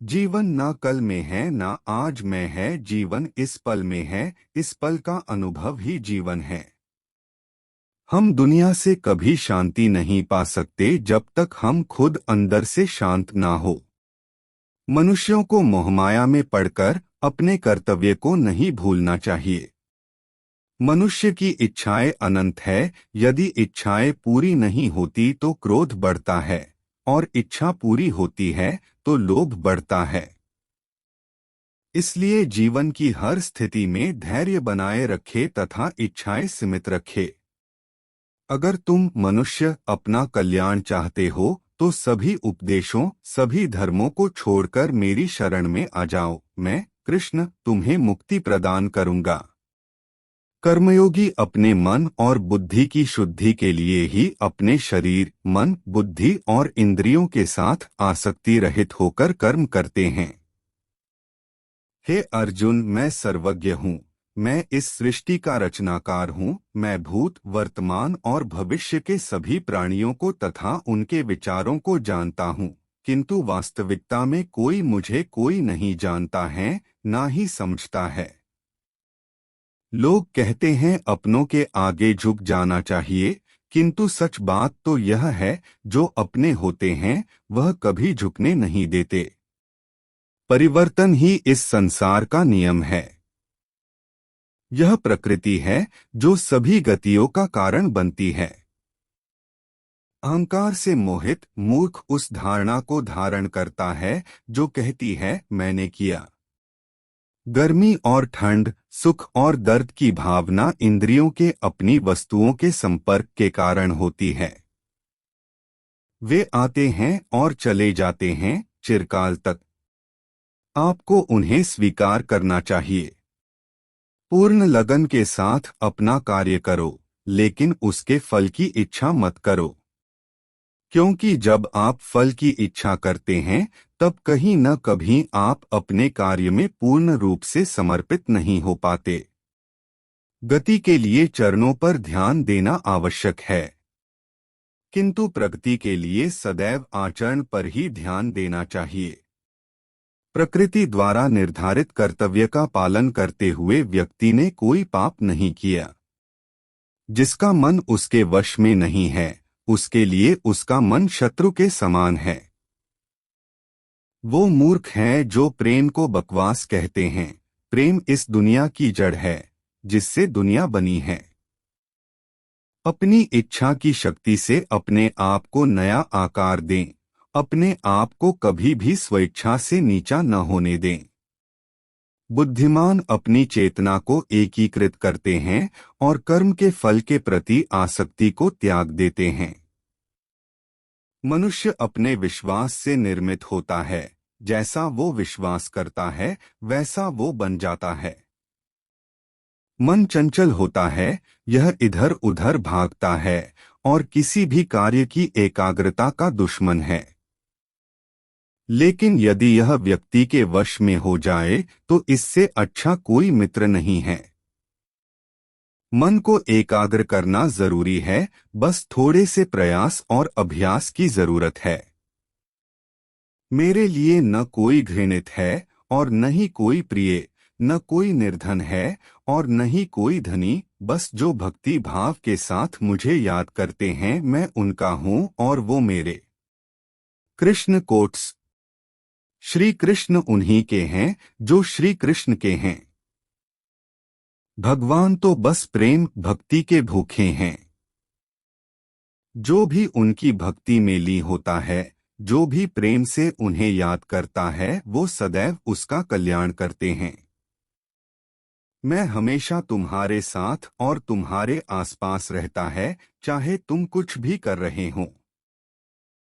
जीवन ना कल में है ना आज में है, जीवन इस पल में है, इस पल का अनुभव ही जीवन है। हम दुनिया से कभी शांति नहीं पा सकते जब तक हम खुद अंदर से शांत ना हो। मनुष्यों को मोहमाया में पड़कर अपने कर्तव्य को नहीं भूलना चाहिए। मनुष्य की इच्छाएं अनंत है, यदि इच्छाएं पूरी नहीं होती तो क्रोध बढ़ता है, और इच्छा पूरी होती है तो लोभ बढ़ता है। इसलिए जीवन की हर स्थिति में धैर्य बनाए रखे तथा इच्छाएं सीमित रखे। अगर तुम मनुष्य अपना कल्याण चाहते हो तो सभी उपदेशों, सभी धर्मों को छोड़कर मेरी शरण में आ जाओ। मैं कृष्ण तुम्हें मुक्ति प्रदान करूंगा। कर्मयोगी अपने मन और बुद्धि की शुद्धि के लिए ही अपने शरीर, मन, बुद्धि और इंद्रियों के साथ आसक्ति रहित होकर कर्म करते हैं। हे अर्जुन, मैं सर्वज्ञ हूँ। मैं इस सृष्टि का रचनाकार हूँ। मैं भूत, वर्तमान और भविष्य के सभी प्राणियों को तथा उनके विचारों को जानता हूँ, किंतु वास्तविकता में कोई नहीं जानता है, ना ही समझता है। लोग कहते हैं अपनों के आगे झुक जाना चाहिए, किंतु सच बात तो यह है, जो अपने होते हैं वह कभी झुकने नहीं देते। परिवर्तन ही इस संसार का नियम है। यह प्रकृति है जो सभी गतियों का कारण बनती है। अहंकार से मोहित मूर्ख उस धारणा को धारण करता है जो कहती है मैंने किया। गर्मी और ठंड, सुख और दर्द की भावना इंद्रियों के अपनी वस्तुओं के संपर्क के कारण होती है। वे आते हैं और चले जाते हैं चिरकाल तक। आपको उन्हें स्वीकार करना चाहिए। पूर्ण लगन के साथ अपना कार्य करो, लेकिन उसके फल की इच्छा मत करो, क्योंकि जब आप फल की इच्छा करते हैं तब कहीं न कभी आप अपने कार्य में पूर्ण रूप से समर्पित नहीं हो पाते। गति के लिए चरणों पर ध्यान देना आवश्यक है, किंतु प्रगति के लिए सदैव आचरण पर ही ध्यान देना चाहिए। प्रकृति द्वारा निर्धारित कर्तव्य का पालन करते हुए व्यक्ति ने कोई पाप नहीं किया। जिसका मन उसके वश में नहीं है, उसके लिए उसका मन शत्रु के समान है। वो मूर्ख हैं जो प्रेम को बकवास कहते हैं। प्रेम इस दुनिया की जड़ है, जिससे दुनिया बनी है। अपनी इच्छा की शक्ति से अपने आप को नया आकार दें। अपने आप को कभी भी स्वेच्छा से नीचा न होने दें। बुद्धिमान अपनी चेतना को एकीकृत करते हैं और कर्म के फल के प्रति आसक्ति को त्याग देते हैं। मनुष्य अपने विश्वास से निर्मित होता है। जैसा वो विश्वास करता है वैसा वो बन जाता है। मन चंचल होता है, यह इधर उधर भागता है और किसी भी कार्य की एकाग्रता का दुश्मन है। लेकिन यदि यह व्यक्ति के वश में हो जाए तो इससे अच्छा कोई मित्र नहीं है। मन को एकाग्र करना जरूरी है, बस थोड़े से प्रयास और अभ्यास की जरूरत है। मेरे लिए न कोई घृणित है और न ही कोई प्रिय, न कोई निर्धन है और न ही कोई धनी, बस जो भक्ति भाव के साथ मुझे याद करते हैं मैं उनका हूँ और वो मेरे। कृष्ण कोट्स। श्री कृष्ण उन्हीं के हैं जो श्री कृष्ण के हैं। भगवान तो बस प्रेम भक्ति के भूखे हैं। जो भी उनकी भक्ति में लीन होता है, जो भी प्रेम से उन्हें याद करता है, वो सदैव उसका कल्याण करते हैं। मैं हमेशा तुम्हारे साथ और तुम्हारे आसपास रहता है, चाहे तुम कुछ भी कर रहे हो।